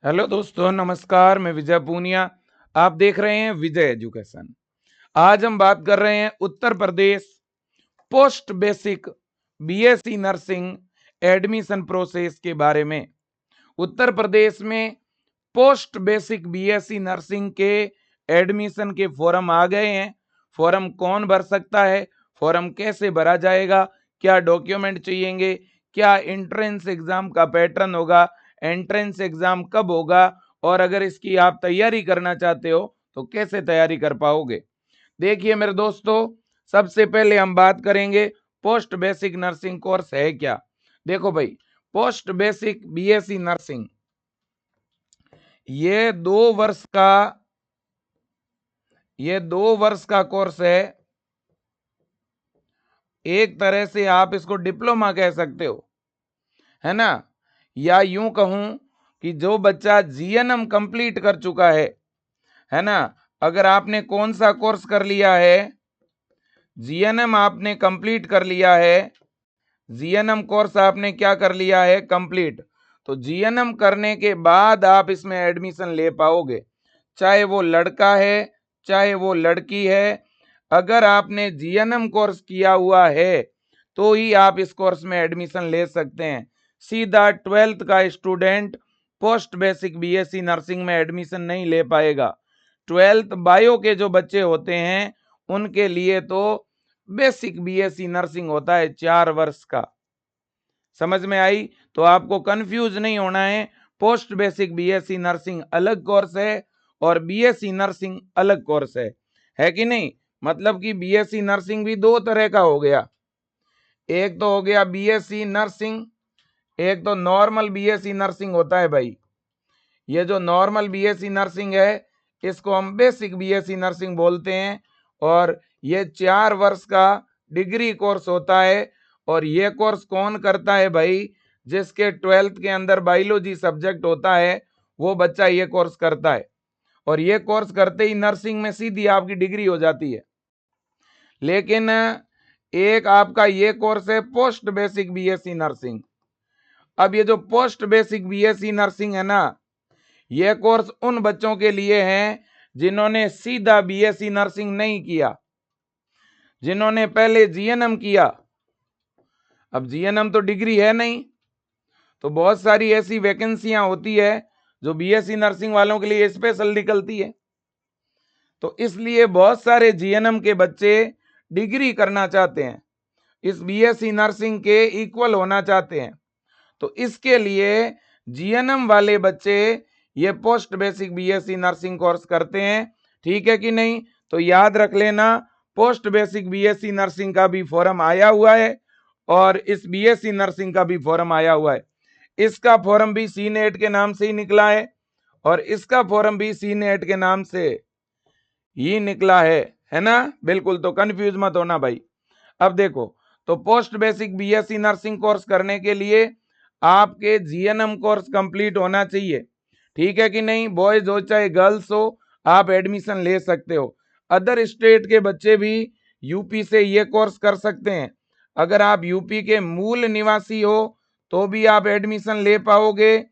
Hello दोस्तों, नमस्कार। मैं विजय पूनिया। आप देख रहे हैं विजय एजुकेशन। आज हम बात कर रहे हैं Uttar Pradesh post basic BSc nursing admission process के बारे में। उत्तर प्रदेश में पोस्ट बेसिक बीएससी नर्सिंग के एडमिशन के फॉर्म आ गए हैं। फॉर्म कौन भर सकता है, फॉर्म कैसे भरा जाएगा, क्या डॉक्यूमेंट चाहिएंगे, क्या एंट्रेंस एग्जाम का पैटर्न होगा, एंट्रेंस एग्जाम कब होगा, और अगर इसकी आप तैयारी करना चाहते हो तो कैसे तैयारी कर पाओगे। देखिए मेरे दोस्तों, सबसे पहले हम बात करेंगे पोस्ट बेसिक नर्सिंग कोर्स है क्या। देखो भाई, पोस्ट बेसिक बीएससी नर्सिंग ये 2 वर्ष का कोर्स है। एक तरह से आप इसको डिप्लोमा कह सकते हो, है ना। या यूं कहूं कि जो बच्चा जीएनएम कंप्लीट कर चुका है ना। अगर आपने कौन सा कोर्स कर लिया है, जीएनएम आपने कंप्लीट कर लिया है, जीएनएम कोर्स आपने क्या कर लिया है, कंप्लीट, तो जीएनएम करने के बाद आप इसमें एडमिशन ले पाओगे, चाहे वो लड़का है चाहे वो लड़की है। अगर आपने जीएनएम कोर्स किया हुआ है तो ही आप इस कोर्स में एडमिशन ले सकते हैं। सीधा 12th का student post basic BSc nursing में एडमिशन नहीं ले पाएगा। 12th बायो के जो बच्चे होते हैं उनके लिए तो बेसिक बीएससी नर्सिंग होता है 4 वर्ष का। समझ में आई? तो आपको कंफ्यूज नहीं होना है। पोस्ट बेसिक बीएससी नर्सिंग अलग कोर्स है और बीएससी नर्सिंग अलग कोर्स है कि नहीं। मतलब कि बीएससी नर्सिंग भी 2 तरह का हो गया। एक तो हो गया बीएससी नर्सिंग, एक तो नॉर्मल बीएससी नर्सिंग होता है भाई। ये जो नॉर्मल बीएससी नर्सिंग है इसको हम बेसिक बीएससी नर्सिंग बोलते हैं, और ये 4 वर्ष का डिग्री कोर्स होता है। और ये कोर्स कौन करता है भाई, जिसके 12th के अंदर बायोलॉजी सब्जेक्ट होता है वो बच्चा ये कोर्स करता है। और ये कोर्स करते ही नर्सिंग में सीधी आपकी डिग्री हो जाती है। लेकिन एक आपका ये कोर्स है पोस्ट बेसिक बीएससी नर्सिंग। अब ये जो पोस्ट बेसिक बीएससी नर्सिंग है ना, ये कोर्स उन बच्चों के लिए है जिन्होंने सीधा बीएससी नर्सिंग नहीं किया, जिन्होंने पहले जीएनएम किया। अब जीएनएम तो डिग्री है नहीं, तो बहुत सारी ऐसी वैकेंसियां होती है जो बीएससी नर्सिंग वालों के लिए स्पेशल निकलती है। तो इसलिए बहुत सारे जीएनएम के बच्चे डिग्री करना चाहते हैं, इस बीएससी नर्सिंग के इक्वल होना चाहते हैं। तो इसके लिए जीएनएम वाले बच्चे ये post basic BSc nursing course करते हैं। ठीक है कि नहीं? तो याद रख लेना, पोस्ट बेसिक बीएससी नर्सिंग का भी फॉर्म आया हुआ है और इस बीएससी नर्सिंग का भी फॉर्म आया हुआ है। इसका फॉर्म भी सीनेट के नाम से ही निकला है और इसका फॉर्म भी सीनेट के नाम से ही निकला है ना। बिल्कुल, तो कंफ्यूज मत होना भाई। अब देखो, तो post basic BSc nursing course करने के लिए आपके जीएनएम कोर्स कंप्लीट होना चाहिए। ठीक है कि नहीं? बॉयज हो चाहे गर्ल्स हो, आप एडमिशन ले सकते हो। अदर स्टेट के बच्चे भी यूपी से ये कोर्स कर सकते हैं। अगर आप यूपी के मूल निवासी हो तो भी आप एडमिशन ले पाओगे,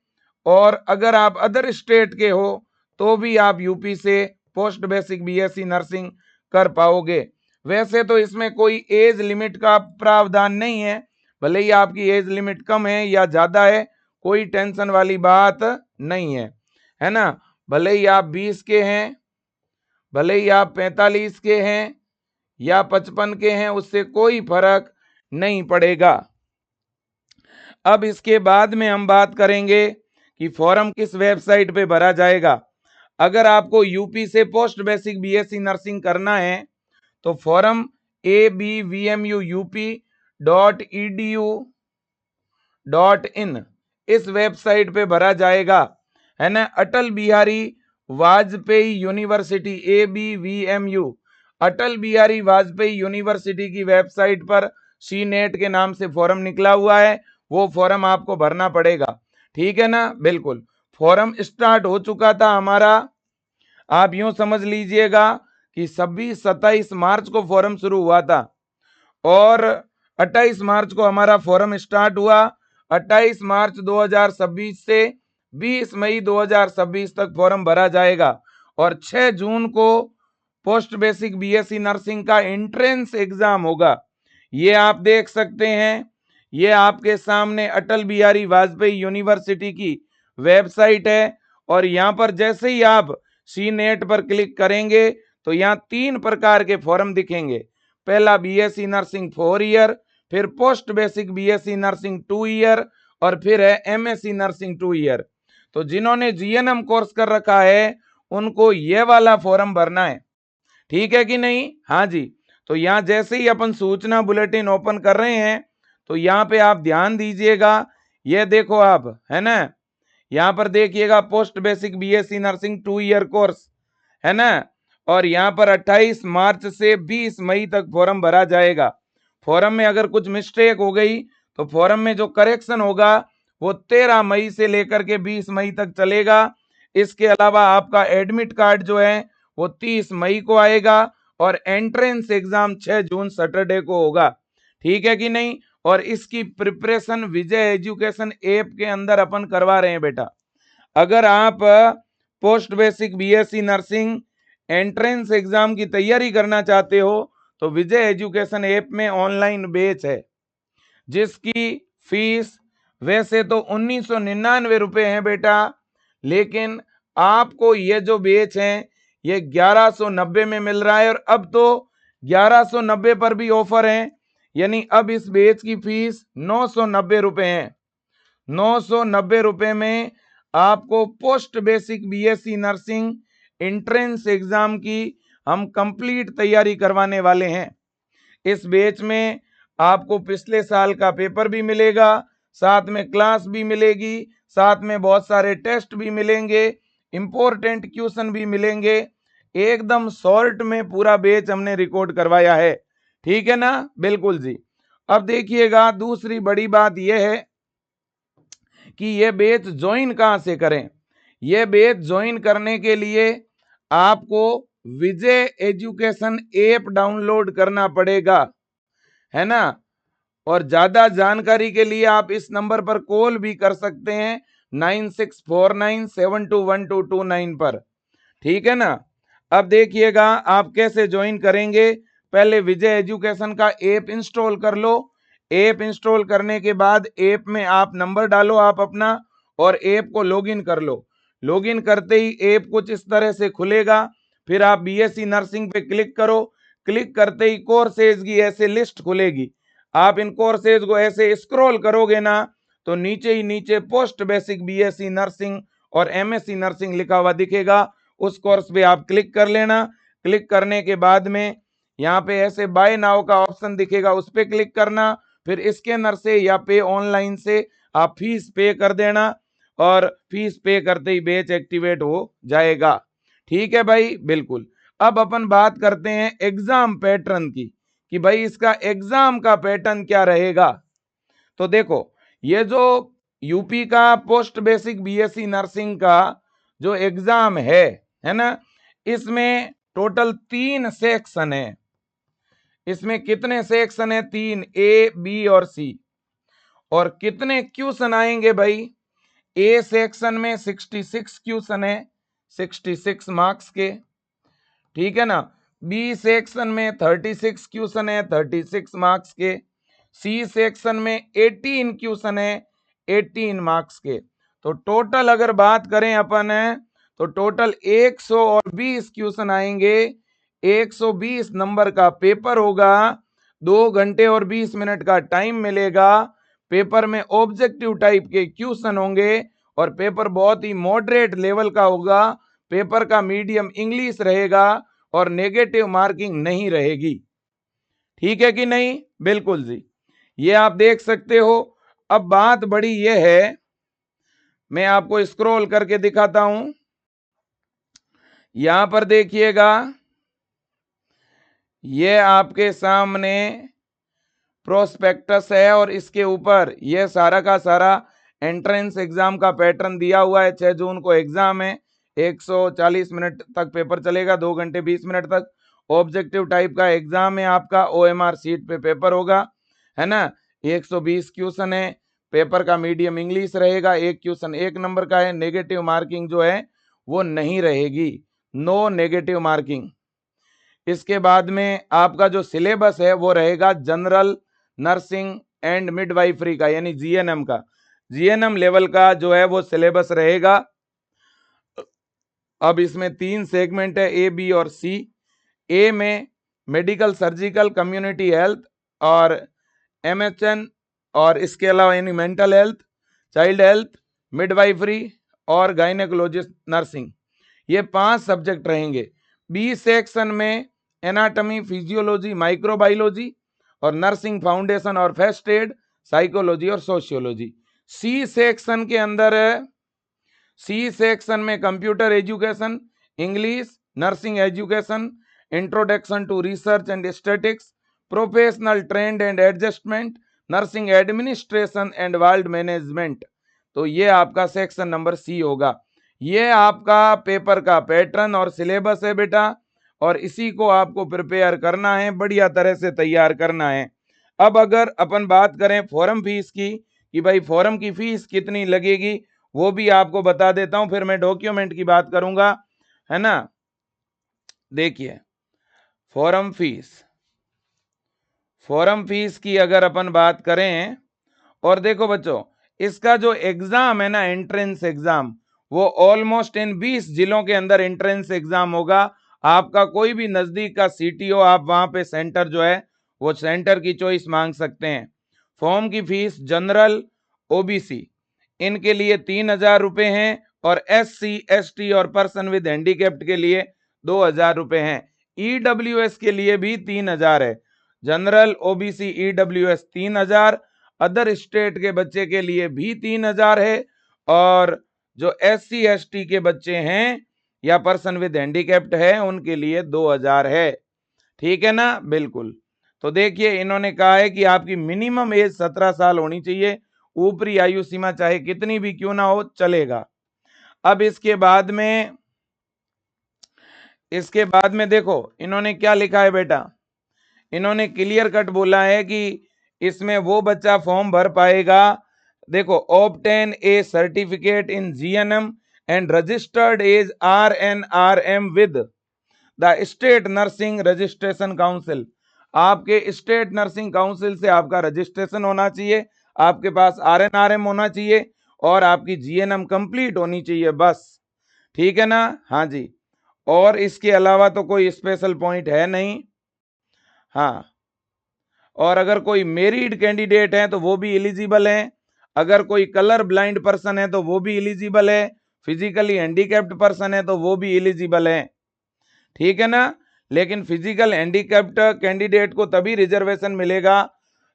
और अगर आप अदर स्टेट के हो तो भी आप यूपी से पोस्ट बेसिक बीएससी नर्सिंग कर पाओगे। वैसे तो इसमें कोई एज लिमिट का प्रावधान नहीं है, भले ही आपकी एज लिमिट कम है या ज्यादा है, कोई टेंशन वाली बात नहीं है ना। भले ही आप 20 के हैं, भले ही आप 45 के हैं या 55 के हैं, उससे कोई फर्क नहीं पड़ेगा। अब इसके बाद में हम बात करेंगे कि फॉर्म किस वेबसाइट पे भरा जाएगा। अगर आपको यूपी से पोस्ट बेसिक बीएससी नर्सिंग करना है तो फॉर्म abvmup.edu.in इस वेबसाइट पे भरा जाएगा, है ना। Atal Bihari Vajpayee university ABVMU, Atal Bihari Vajpayee university की वेबसाइट पर सीनेट के नाम से फॉर्म निकला हुआ है, वो फॉर्म आपको भरना पड़ेगा। ठीक है ना? बिल्कुल, फॉर्म स्टार्ट हो चुका था हमारा। आप यूं समझ लीजिएगा कि 27 मार्च को फॉर्म शुरू हुआ था और 28 मार्च को हमारा फॉर्म स्टार्ट हुआ। 28 मार्च 2026 से 20 मई 2026 तक फॉर्म भरा जाएगा और 6 जून को पोस्ट बेसिक बीएससी नर्सिंग का एंट्रेंस एग्जाम होगा। ये आप देख सकते हैं, ये आपके सामने अटल बिहारी वाजपेयी यूनिवर्सिटी की वेबसाइट है और यहाँ पर जैसे ही आप सी नेट पर क्लिक करेंगे तो यहाँ 3 प्रकार के फॉर्म दिखेंगे। पहला बीएससी नर्सिंग 4 ईयर, फिर post basic BSc nursing 2 year और फिर है एमएससी नर्सिंग 2 ईयर। तो जिन्होंने जीएनएम कोर्स कर रखा है उनको ये वाला फॉर्म भरना है, ठीक है कि नहीं? हाँ जी। तो यहाँ जैसे ही अपन सूचना बुलेटिन ओपन कर रहे हैं तो यहाँ पे आप ध्यान दीजिएगा, ये देखो आप, है ना, यहाँ पर देखिएगा post basic BSc nursing 2 year course, है ना, और यहाँ पर 28 मार्च से 20 मई तक फॉर्म भरा जाएगा। फॉर्म में अगर कुछ मिस्टेक हो गई तो फॉर्म में जो करेक्शन होगा वो 13 मई से लेकर के 20 मई तक चलेगा। इसके अलावा आपका एडमिट कार्ड जो है वो 30 मई को आएगा और एंट्रेंस एग्जाम 6 जून सैटरडे को होगा, ठीक है कि नहीं? और इसकी प्रिपरेशन विजय एजुकेशन ऐप के अंदर अपन करवा रहे हैं बेटा। अगर आप post basic BSc nursing entrance exam की तैयारी करना चाहते हो तो विजय एजुकेशन ऐप में ऑनलाइन बैच है जिसकी फीस वैसे तो 1999 रुपए है बेटा, लेकिन आपको ये जो बैच है ये 1190 में मिल रहा है और अब तो 1190 पर भी ऑफर है, यानी अब इस बैच की फीस 990 रुपए है। 990 रुपए में आपको post basic BSc nursing entrance exam की हम कंप्लीट तैयारी करवाने वाले हैं। इस बैच में आपको पिछले साल का पेपर भी मिलेगा, साथ में क्लास भी मिलेगी, साथ में बहुत सारे टेस्ट भी मिलेंगे, इंपॉर्टेंट क्वेश्चन भी मिलेंगे। एकदम शॉर्ट में पूरा बैच हमने रिकॉर्ड करवाया है, ठीक है ना? बिल्कुल जी। अब देखिएगा दूसरी बड़ी बात यह है कि ये बैच ज्वाइन कहां से करें। ये बैच ज्वाइन करने के लिए आपको विजय एजुकेशन ऐप डाउनलोड करना पड़ेगा, है ना, और ज्यादा जानकारी के लिए आप इस नंबर पर कॉल भी कर सकते हैं 9649721229 पर, ठीक है ना? अब देखिएगा आप कैसे ज्वाइन करेंगे। पहले विजय एजुकेशन का ऐप इंस्टॉल कर लो। ऐप इंस्टॉल करने के बाद ऐप में आप नंबर डालो आप अपना और ऐप को लॉगिन कर लो। लॉगिन करते ही ऐप कुछ इस तरह से खुलेगा, फिर आप बीएससी नर्सिंग पे क्लिक करो। क्लिक करते ही कोर्सेज की ऐसे लिस्ट खुलेगी। आप इन कोर्सेज को ऐसे स्क्रॉल करोगे ना तो नीचे ही नीचे पोस्ट बेसिक बीएससी नर्सिंग और एमएससी नर्सिंग लिखा हुआ दिखेगा, उस कोर्स पे आप क्लिक कर लेना। क्लिक करने के बाद में यहाँ पे ऐसे बाय नाउ का ऑप्शन दिखेगा, उस पे क्लिक करना, फिर स्कैनर से या पे ऑनलाइन से आप फीस पे कर देना और फीस पे करते ही बैच एक्टिवेट हो जाएगा, ठीक है भाई? बिल्कुल। अब अपन बात करते हैं एग्जाम पैटर्न की कि भाई इसका एग्जाम का पैटर्न क्या रहेगा। तो देखो ये जो यूपी का पोस्ट बेसिक बीएससी नर्सिंग का जो एग्जाम है ना, इसमें टोटल 3 सेक्शन है। इसमें कितने सेक्शन है? 3, ए बी और सी। और कितने क्वेश्चन आएंगे भाई? ए सेक्शन में 66 क्वेश्चन है, 66 मार्क्स के, ठीक है ना। बी सेक्शन में 36 क्वेश्चन है, 36 मार्क्स के। सी सेक्शन में 18 क्वेश्चन है, 18 मार्क्स के। तो टोटल अगर बात करें अपन है तो टोटल 120 क्वेश्चन आएंगे। 120 नंबर का पेपर होगा, 2 घंटे और 20 मिनट का टाइम मिलेगा। पेपर में ऑब्जेक्टिव टाइप के क्वेश्चन होंगे और पेपर बहुत ही मॉडरेट लेवल का होगा। पेपर का मीडियम इंग्लिश रहेगा और नेगेटिव मार्किंग नहीं रहेगी, ठीक है कि नहीं? बिल्कुल जी, ये आप देख सकते हो। अब बात बड़ी ये है, मैं आपको स्क्रॉल करके दिखाता हूं। यहां पर देखिएगा, ये आपके सामने प्रोस्पेक्टस है और इसके ऊपर ये सारा का सारा एंट्रेंस एग्जाम का पैटर्न दिया हुआ है। 6 जून को एग्जाम है, 140 मिनट तक पेपर चलेगा, 2 घंटे 20 मिनट तक। ऑब्जेक्टिव टाइप का एग्जाम है आपका, ओएमआर सीट पे पेपर होगा, है ना। 120 क्वेश्चन है। पेपर का मीडियम इंग्लिश रहेगा, एक क्वेश्चन 1 नंबर का है, नेगेटिव मार्किंग जो है वो नहीं रहेगी, नो नेगेटिव मार्किंग। इसके बाद में आपका जो सिलेबस है वो रहेगा जनरल नर्सिंग एंड मिडवाइफरी का, यानी जीएनएम का, जीएनएम लेवल का जो है वो सिलेबस रहेगा। अब इसमें 3 सेगमेंट है, ए, बी और सी। ए में मेडिकल, सर्जिकल, कम्युनिटी हेल्थ और एमएचएन, और इसके अलावा यानी mental health, child health, midwifery और गायनेकोलॉजिस्ट नर्सिंग, ये 5 सब्जेक्ट रहेंगे। बी सेक्शन में एनाटॉमी, फिजियोलॉजी, माइक्रोबायोलॉजी और नर्सिंग फाउंडेशन और फर्स्ट एड, साइकोलॉजी और सोशियोलॉजी। सी सेक्शन के अंदर है, सी सेक्शन में computer education, English, nursing education, introduction to research and statics, professional trend and adjustment, nursing administration and ward management. तो ये आपका सेक्शन नंबर सी होगा। ये आपका पेपर का पैटर्न और सिलेबस है बेटा, और इसी को आपको प्रिपेयर करना है, बढ़िया तरह से तैयार करना है। अब अगर अपन बात करें फॉर्म फीस की, कि भाई फॉर्म की फीस कितनी लगेगी, वो भी आपको बता देता हूं, फिर मैं डॉक्यूमेंट की बात करूंगा, है ना। देखिए फॉर्म फीस की अगर अपन बात करें, और देखो बच्चों, इसका जो एग्जाम है ना, एंट्रेंस एग्जाम, वो ऑलमोस्ट इन 20 जिलों के अंदर एंट्रेंस एग्जाम होगा। आपका कोई भी नजदीक का सिटी हो, आप वहां पे सेंटर जो है वो सेंटर की चॉइस मांग सकते हैं। फॉर्म की फीस जनरल, ओबीसी इनके लिए 3,000 रुपए हैं, और SC ST और पर्सन विद हैंडीकैप्ड के लिए 2,000 रुपए हैं। ईडब्ल्यूएस के लिए भी 3,000 है, general, OBC, EWS 3,000, other state के बच्चे के लिए भी 3,000 है, और जो SC ST के बच्चे हैं या पर्सन विद हैंडीकैप्ड है उनके लिए 2,000 है। ठीक है ना, बिल्कुल। तो देखिए इन्होंने कहा है कि आपकी मिनिमम एज 17 साल होनी चाहिए, ऊपरी आयु सीमा चाहे कितनी भी क्यों ना हो चलेगा। अब इसके बाद में देखो इन्होंने क्या लिखा है बेटा, इन्होंने क्लियर कट बोला है कि इसमें वो बच्चा फॉर्म भर पाएगा, देखो, obtain a certificate in GNM and registered as RNRM with the state nursing registration council. आपके स्टेट नर्सिंग काउंसिल से आपका रजिस्ट्रेशन होना चाहिए, आपके पास RNRM होना चाहिए, और आपकी जीएनएम कंप्लीट होनी चाहिए, बस। ठीक है ना, हाँ जी। और इसके अलावा तो कोई स्पेशल पॉइंट है नहीं। हाँ, और अगर कोई मेरिड कैंडिडेट है तो वो भी एलिजिबल है, अगर कोई कलर ब्लाइंड पर्सन है तो वो भी एलिजिबल है, फिजिकली हैंडीकैप्ड पर्सन है तो वो भी एलिजिबल है। ठीक है ना, लेकिन फिजिकल हैंडीकैप्ड कैंडिडेट को तभी रिजर्वेशन मिलेगा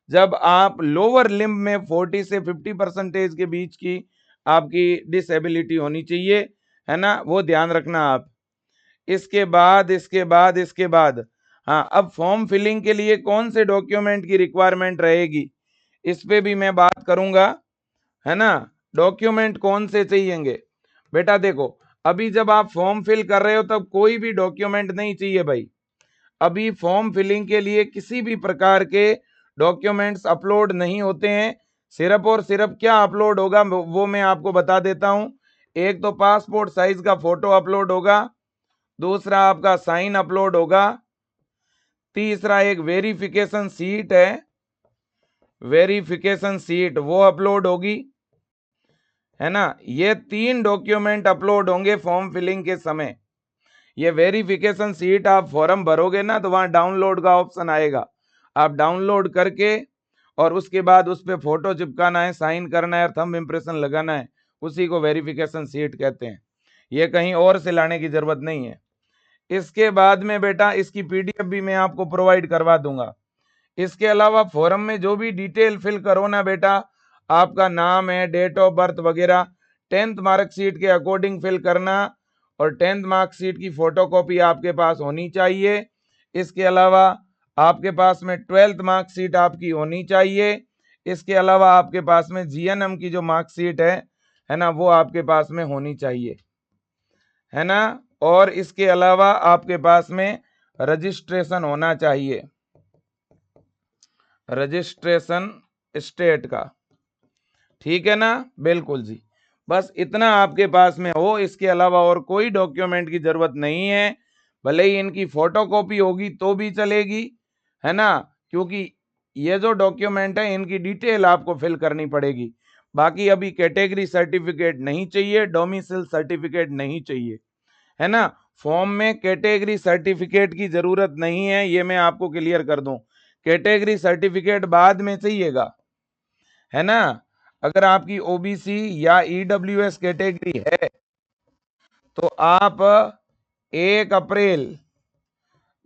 जब आप लोअर लिम्ब में 40 से 50% के बीच की आपकी डिसेबिलिटी होनी चाहिए, है ना, वो ध्यान रखना आप। इसके बाद हाँ, अब फॉर्म फिलिंग के लिए कौन से डॉक्यूमेंट की रिक्वायरमेंट रहेगी, इस पे भी मैं बात करूंगा, है ना। डॉक्यूमेंट कौन से चाहिएंगे बेटा, देखो अभी जब आप फॉर्म फिल कर रहे हो तब कोई भी डॉक्यूमेंट नहीं चाहिए भाई। अभी फॉर्म फिलिंग के लिए किसी भी प्रकार के डॉक्यूमेंट्स अपलोड नहीं होते हैं, सिर्फ और सिर्फ क्या अपलोड होगा वो मैं आपको बता देता हूं। एक तो पासपोर्ट साइज का फोटो अपलोड होगा, दूसरा आपका साइन अपलोड होगा, तीसरा एक वेरिफिकेशन सीट है, वेरिफिकेशन सीट वो अपलोड होगी, है ना। ये 3 डॉक्यूमेंट अपलोड होंगे फॉर्म फिलिंग के समय। ये वेरिफिकेशन सीट आप फॉर्म भरोगे ना तो वहां डाउनलोड का ऑप्शन आएगा, आप डाउनलोड करके और उसके बाद उस पर फोटो चिपकाना है, साइन करना है, थंब इंप्रेशन लगाना है, उसी को वेरिफिकेशन सीट कहते हैं। ये कहीं और से लाने की जरूरत नहीं है। इसके बाद में बेटा इसकी PDF भी मैं आपको प्रोवाइड करवा दूंगा। इसके अलावा फॉर्म में जो भी डिटेल फिल करो ना बेटा, आपका नाम है, डेट ऑफ बर्थ वगैरह 10th मार्कशीट के अकॉर्डिंग फिल करना, और 10th मार्कशीट की फोटोकॉपी आपके पास होनी चाहिए। इसके अलावा आपके पास में 12th मार्कशीट आपकी होनी चाहिए। इसके अलावा आपके पास में जीएनएम की जो मार्कशीट है ना, वो आपके पास में होनी चाहिए, है ना। और इसके अलावा आपके पास में रजिस्ट्रेशन होना चाहिए, रजिस्ट्रेशन स्टेट का। ठीक है ना, बिल्कुल जी। बस इतना आपके पास में हो, इसके अलावा और कोई डॉक्यूमेंट की जरूरत नहीं है। भले ही इनकी फोटोकॉपी होगी तो भी चलेगी, है ना, क्योंकि ये जो डॉक्यूमेंट है इनकी डिटेल आपको फिल करनी पड़ेगी। बाकी अभी कैटेगरी सर्टिफिकेट नहीं चाहिए, डोमिसाइल सर्टिफिकेट नहीं चाहिए, है ना। फॉर्म में कैटेगरी सर्टिफिकेट की जरूरत नहीं है, ये मैं आपको क्लियर कर दूं। कैटेगरी सर्टिफिकेट बाद में चाहिएगा, है ना। अगर आपकी ओबीसी या ईडब्ल्यूएस कैटेगरी है तो आप 1 अप्रैल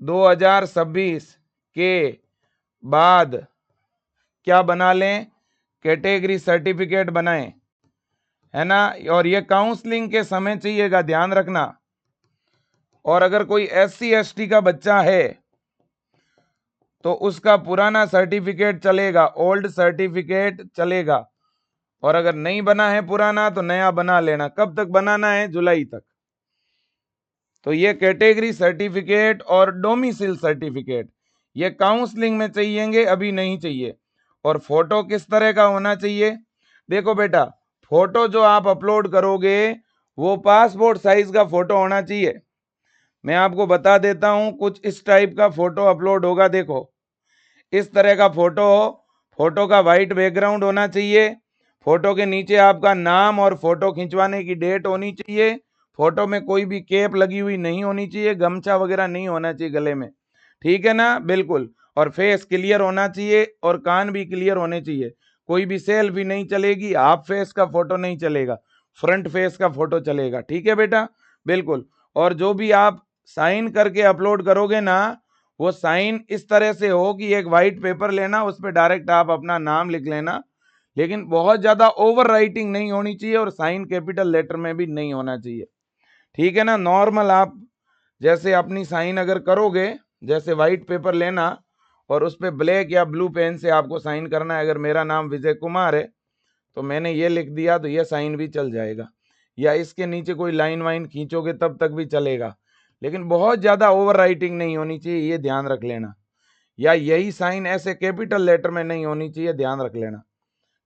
2026 के बाद क्या बना लें, कैटेगरी सर्टिफिकेट बनाएं, है ना। और ये काउंसलिंग के समय चाहिएगा, ध्यान रखना। और अगर कोई एससी एसटी का बच्चा है तो उसका पुराना सर्टिफिकेट चलेगा, ओल्ड सर्टिफिकेट चलेगा। और अगर नहीं बना है पुराना तो नया बना लेना। कब तक बनाना है, जुलाई तक। तो ये कैटेगरी सर्टिफिकेट और डोमिसाइल सर्टिफिकेट ये काउंसलिंग में चाहिएंगे, अभी नहीं चाहिए। और फोटो किस तरह का होना चाहिए, देखो बेटा, फोटो जो आप अपलोड करोगे वो पासपोर्ट साइज का फोटो होना चाहिए। मैं आपको बता देता हूं, कुछ इस टाइप का फोटो अपलोड होगा, देखो इस तरह का फोटो। फोटो का वाइट बैकग्राउंड होना चाहिए। फोटो के नीचे आपका नाम और फोटो खिंचवाने की डेट होनी चाहिए। फोटो में कोई भी कैप लगी हुई नहीं होनी चाहिए, गमछा वगैरह नहीं होना चाहिए गले में, ठीक है ना, बिल्कुल। और फेस क्लियर होना चाहिए और कान भी क्लियर होने चाहिए। कोई भी सेल्फी नहीं चलेगी, हाफ फेस का फोटो नहीं चलेगा, फ्रंट फेस का फोटो चलेगा, ठीक है बेटा, बिल्कुल। और जो भी आप साइन करके अपलोड करोगे ना, वो साइन इस तरह से हो कि एक वाइट पेपर लेना, उस पर डायरेक्ट आप अपना नाम लिख लेना, लेकिन बहुत ज्यादा ओवर राइटिंग नहीं होनी चाहिए और साइन कैपिटल लेटर में भी नहीं होना चाहिए, ठीक है ना। नॉर्मल आप जैसे अपनी साइन अगर करोगे, जैसे वाइट पेपर लेना और उस पर ब्लैक या ब्लू पेन से आपको साइन करना है। अगर मेरा नाम विजय कुमार है तो मैंने ये लिख दिया तो ये साइन भी चल जाएगा, या इसके नीचे कोई लाइन वाइन खींचोगे तब तक भी चलेगा, लेकिन बहुत ज्यादा ओवर राइटिंग नहीं होनी चाहिए, ये ध्यान रख लेना। या यही साइन ऐसे कैपिटल लेटर में नहीं होनी चाहिए, ध्यान रख लेना,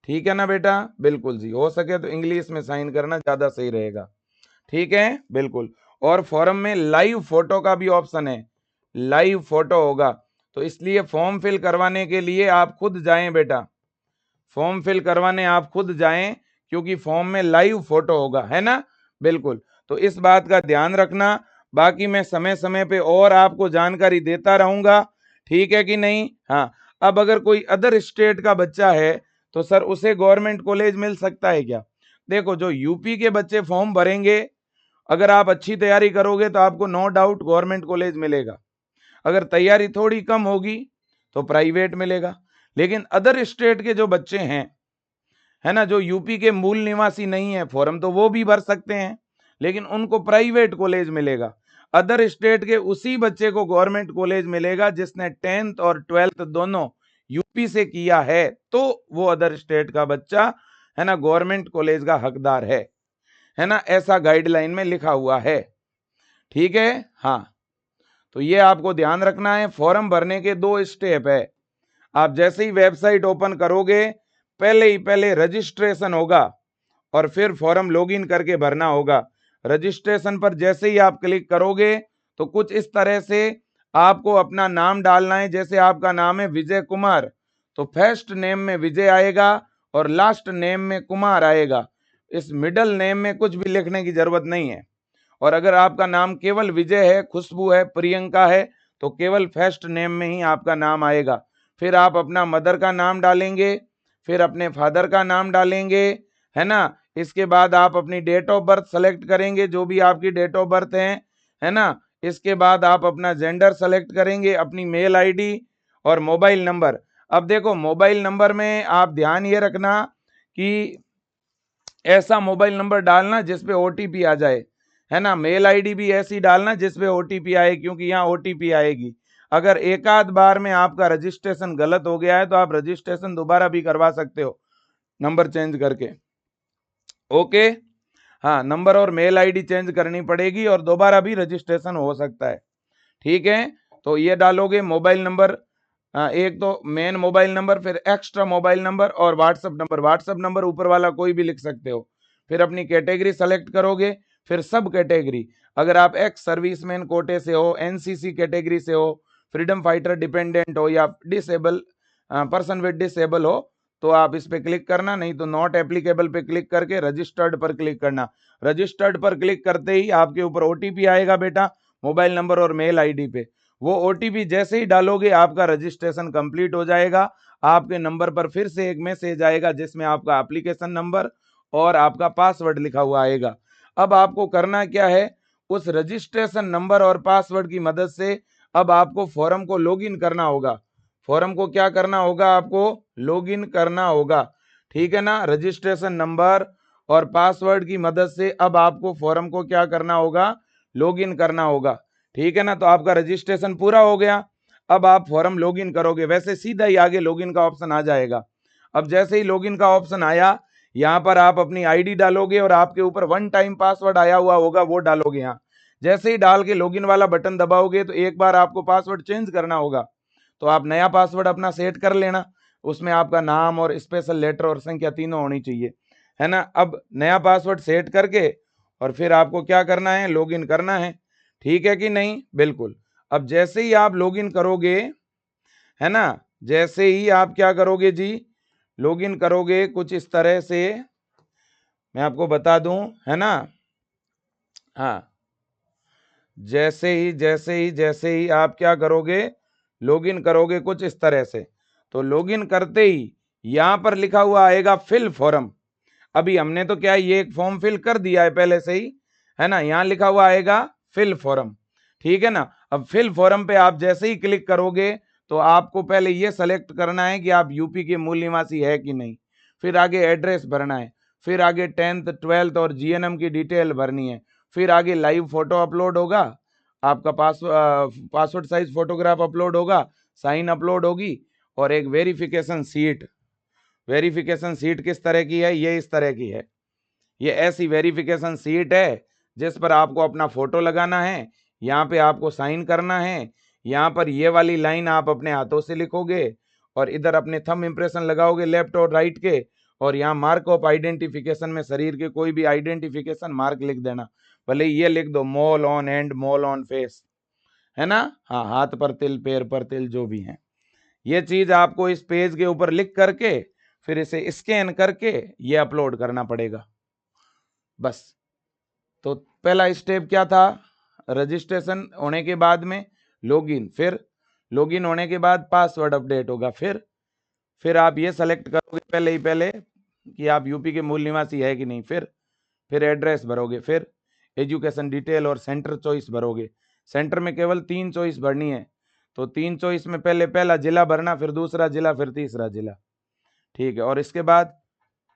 ठीक है ना बेटा, बिल्कुल जी। हो सके तो इंग्लिश में साइन करना ज्यादा सही रहेगा, ठीक है, बिल्कुल। और फॉर्म में लाइव फोटो का भी ऑप्शन है, लाइव फोटो होगा, तो इसलिए फॉर्म फिल करवाने के लिए आप खुद जाएं बेटा, फॉर्म फिल करवाने आप खुद जाएं, क्योंकि फॉर्म में लाइव फोटो होगा, है ना, बिल्कुल। तो इस बात का ध्यान रखना। बाकी मैं समय समय पे और आपको जानकारी देता रहूंगा, ठीक है कि नहीं। हाँ, अब अगर कोई अदर स्टेट का बच्चा है तो सर उसे गवर्नमेंट कॉलेज मिल सकता है क्या, देखो जो यूपी के बच्चे फॉर्म भरेंगे, अगर आप अच्छी तैयारी करोगे तो आपको नो डाउट गवर्नमेंट कॉलेज मिलेगा। अगर तैयारी थोड़ी कम होगी तो प्राइवेट मिलेगा। लेकिन अदर स्टेट के जो बच्चे हैं, है ना, जो यूपी के मूल निवासी नहीं है, फॉर्म तो वो भी भर सकते हैं, लेकिन उनको प्राइवेट कॉलेज मिलेगा। अदर स्टेट के उसी बच्चे को गवर्नमेंट कॉलेज मिलेगा जिसने 10th और 12th दोनों यूपी से किया है, तो वो अदर स्टेट का बच्चा, है ना, गवर्नमेंट कॉलेज का हकदार है ना, ऐसा गाइडलाइन में लिखा हुआ है, ठीक है। हाँ, तो ये आपको ध्यान रखना है। फॉर्म भरने के 2 स्टेप है। आप जैसे ही वेबसाइट ओपन करोगे, पहले रजिस्ट्रेशन होगा और फिर फॉर्म लॉगिन करके भरना होगा। रजिस्ट्रेशन पर जैसे ही आप क्लिक करोगे तो कुछ इस तरह से आपको अपना नाम डालना है। जैसे आपका नाम है विजय कुमार, तो फर्स्ट नेम में विजय आएगा और लास्ट नेम में कुमार आएगा। इस मिडल नेम में कुछ भी लिखने की जरूरत नहीं है। और अगर आपका नाम केवल विजय है, खुशबू है, प्रियंका है, तो केवल फर्स्ट नेम में ही आपका नाम आएगा। फिर आप अपना मदर का नाम डालेंगे, फिर अपने फादर का नाम डालेंगे, है ना। इसके बाद आप अपनी डेट ऑफ बर्थ सेलेक्ट करेंगे, जो भी आपकी डेट ऑफ बर्थ है ना। इसके बाद आप अपना जेंडर सेलेक्ट करेंगे, अपनी मेल आईडी और मोबाइल नंबर। अब देखो, मोबाइल नंबर में आप ध्यान ये रखना कि ऐसा मोबाइल नंबर डालना जिसपे ओटीपी आ जाए, है ना। मेल आईडी भी ऐसी डालना जिसपे ओटीपी आए, क्योंकि यहाँ ओटीपी आएगी। अगर एक आध बार में आपका रजिस्ट्रेशन गलत हो गया है तो आप रजिस्ट्रेशन दोबारा भी करवा सकते हो, नंबर चेंज करके, ओके। हाँ, नंबर और मेल आईडी चेंज करनी पड़ेगी और दोबारा भी रजिस्ट्रेशन हो सकता है, ठीक है। तो ये डालोगे मोबाइल नंबर, एक तो मेन मोबाइल नंबर, फिर एक्स्ट्रा मोबाइल नंबर और व्हाट्सअप नंबर ऊपर वाला कोई भी लिख सकते हो। फिर अपनी कैटेगरी सेलेक्ट करोगे, फिर सब कैटेगरी, अगर आप एक्स सर्विसमैन कोटे से हो, एनसीसी कैटेगरी से हो, फ्रीडम फाइटर डिपेंडेंट हो, या डिसेबल पर्सन विद डिसेबल हो, तो आप इस पे क्लिक करना, नहीं तो नॉट एप्लीकेबल पे क्लिक करके रजिस्टर्ड पर क्लिक करना। रजिस्टर्ड पर क्लिक करते ही आपके ऊपर ओटीपी आएगा बेटा, मोबाइल नंबर और मेल आईडी पे। वो ओटीपी जैसे ही डालोगे आपका रजिस्ट्रेशन कंप्लीट हो जाएगा। आपके नंबर पर फिर से एक मैसेज आएगा जिसमें आपका एप्लीकेशन नंबर और आपका पासवर्ड लिखा हुआ आएगा। अब आपको करना क्या है, उस रजिस्ट्रेशन नंबर और पासवर्ड की मदद से अब आपको फॉर्म को लॉगिन करना होगा। फॉर्म को क्या करना होगा, आपको लॉगिन करना होगा, ठीक है ना। रजिस्ट्रेशन नंबर और पासवर्ड की मदद से अब आपको फॉर्म को क्या करना होगा, लॉगिन करना होगा, ठीक है ना। तो आपका रजिस्ट्रेशन पूरा हो गया, अब आप फॉर्म लॉगिन करोगे, वैसे सीधा ही आगे लॉगिन का ऑप्शन आ जाएगा। अब जैसे ही लॉगिन का ऑप्शन आया, यहाँ पर आप अपनी आईडी डालोगे और आपके ऊपर वन टाइम पासवर्ड आया हुआ होगा, वो डालोगे। यहाँ जैसे ही डाल के लॉगिन वाला बटन दबाओगे तो एक बार आपको पासवर्ड चेंज करना होगा, तो आप नया पासवर्ड अपना सेट कर लेना। उसमें आपका नाम और स्पेशल लेटर और संख्या तीनों होनी चाहिए, है ना। अब नया पासवर्ड सेट करके और फिर आपको क्या करना है, लॉगिन करना है, ठीक है कि नहीं, बिल्कुल। अब जैसे ही आप लॉगिन करोगे, है ना, जैसे ही आप क्या करोगे जी, लॉगिन करोगे कुछ इस तरह से, मैं आपको बता दूं, है ना। हाँ, जैसे ही आप क्या करोगे, लॉगिन करोगे कुछ इस तरह से, तो लॉगिन करते ही यहां पर लिखा हुआ आएगा फिल फॉर्म। अभी हमने तो क्या है, ये एक फॉर्म फिल कर दिया है पहले से ही, है ना। यहां लिखा हुआ आएगा फिल फॉर्म, ठीक है ना। अब फिल फॉर्म पे आप जैसे ही क्लिक करोगे तो आपको पहले ये सेलेक्ट करना है कि आप यूपी के मूल निवासी है कि नहीं, फिर आगे एड्रेस भरना है, फिर आगे 10th 12th और जीएनएम की डिटेल भरनी है, फिर आगे लाइव फोटो अपलोड होगा, आपका पासपोर्ट साइज फोटोग्राफ अपलोड होगा, साइन अपलोड होगी, और एक वेरिफिकेशन सीट। वेरिफिकेशन सीट किस तरह की है, ये इस तरह की है। ये ऐसी वेरिफिकेशन सीट है जिस पर आपको अपना फोटो लगाना है, यहाँ पे आपको साइन करना है, यहाँ पर ये वाली लाइन आप अपने हाथों से लिखोगे और इधर अपने थंब इंप्रेशन लगाओगे लेफ्ट और राइट के, और यहाँ मार्क ऑफ आइडेंटिफिकेशन में शरीर के कोई भी आइडेंटिफिकेशन मार्क लिख देना, भले ये लिख दो मोल on hand, mole on face, है ना। हाँ, हाथ पर तिल, पैर पर तिल, जो भी है, ये चीज आपको इस पेज के ऊपर लिख करके फिर इसे स्कैन करके ये अपलोड करना पड़ेगा, बस। तो पहला स्टेप क्या था, रजिस्ट्रेशन होने के बाद में लॉगिन, फिर लॉगिन होने के बाद पासवर्ड अपडेट होगा, फिर आप ये सेलेक्ट करोगे पहले ही पहले कि आप यूपी के मूल निवासी है कि नहीं, फिर एड्रेस भरोगे, फिर एजुकेशन डिटेल और सेंटर चॉइस भरोगे। सेंटर में केवल 3 चॉइस भरनी है, तो 3 चॉइस में पहले पहला जिला भरना, फिर दूसरा जिला, फिर तीसरा जिला, ठीक है। और इसके बाद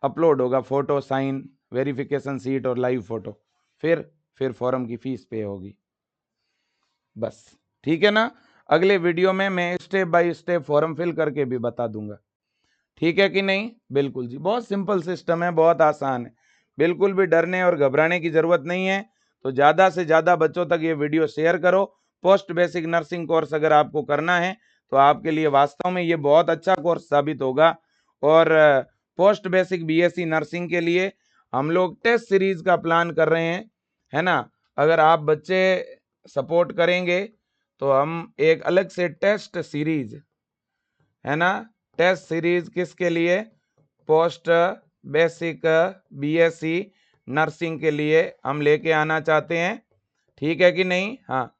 अपलोड होगा फोटो, साइन, वेरिफिकेशन सीट और लाइव फोटो, फिर फॉर्म की फीस पे होगी, बस, ठीक है ना। अगले वीडियो में मैं step by step form fill करके भी बता दूंगा, ठीक है कि नहीं, बिल्कुल जी। बहुत सिंपल सिस्टम है, बहुत आसान है, बिल्कुल भी डरने और घबराने की जरूरत नहीं है। तो ज्यादा से ज्यादा बच्चों तक ये वीडियो शेयर करो। पोस्ट बेसिक नर्सिंग कोर्स अगर आपको करना है तो आपके लिए वास्तव में ये बहुत अच्छा कोर्स साबित होगा। और पोस्ट बेसिक बीएससी नर्सिंग के लिए हम लोग टेस्ट सीरीज का प्लान कर रहे हैं, है ना। अगर आप बच्चे सपोर्ट करेंगे तो हम एक अलग से टेस्ट सीरीज, है ना, टेस्ट सीरीज किसके लिए, पोस्ट बेसिक बीएससी नर्सिंग के लिए हम लेके आना चाहते हैं, ठीक है कि नहीं। हाँ,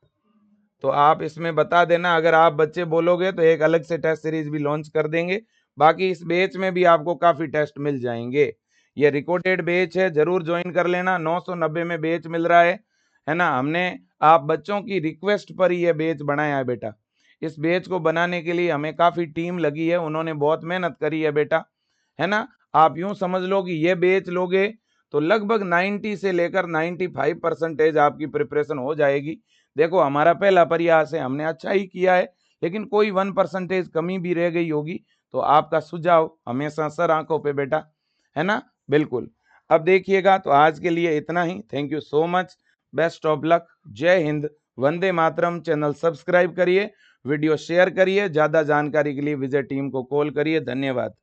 तो आप इसमें बता देना, अगर आप बच्चे बोलोगे तो एक अलग से टेस्ट सीरीज भी लॉन्च कर देंगे। बाकी इस बैच में भी आपको काफी टेस्ट मिल जाएंगे, ये रिकॉर्डेड बैच है, जरूर ज्वाइन कर लेना। 990 में बैच मिल रहा है ना। हमने आप बच्चों की रिक्वेस्ट पर ही ये बैच बनाया है बेटा। इस बैच को बनाने के लिए हमें काफी टीम लगी है, उन्होंने बहुत मेहनत करी है बेटा, है ना। आप यूं समझ लो कि ये बैच लोगे तो लगभग 90 से लेकर 95% आपकी प्रिपरेशन हो जाएगी। देखो, हमारा पहला प्रयास है, हमने अच्छा ही किया है, लेकिन कोई 1% कमी भी रह गई होगी तो आपका सुझाव हमेशा सर आंखों पे बेटा, है ना, बिल्कुल। अब देखिएगा, तो आज के लिए इतना ही। Thank you so much, best of luck, जय हिंद, वंदे मातरम। चैनल सब्सक्राइब करिए, वीडियो शेयर करिए, ज़्यादा जानकारी के लिए विजय टीम को कॉल करिए। धन्यवाद।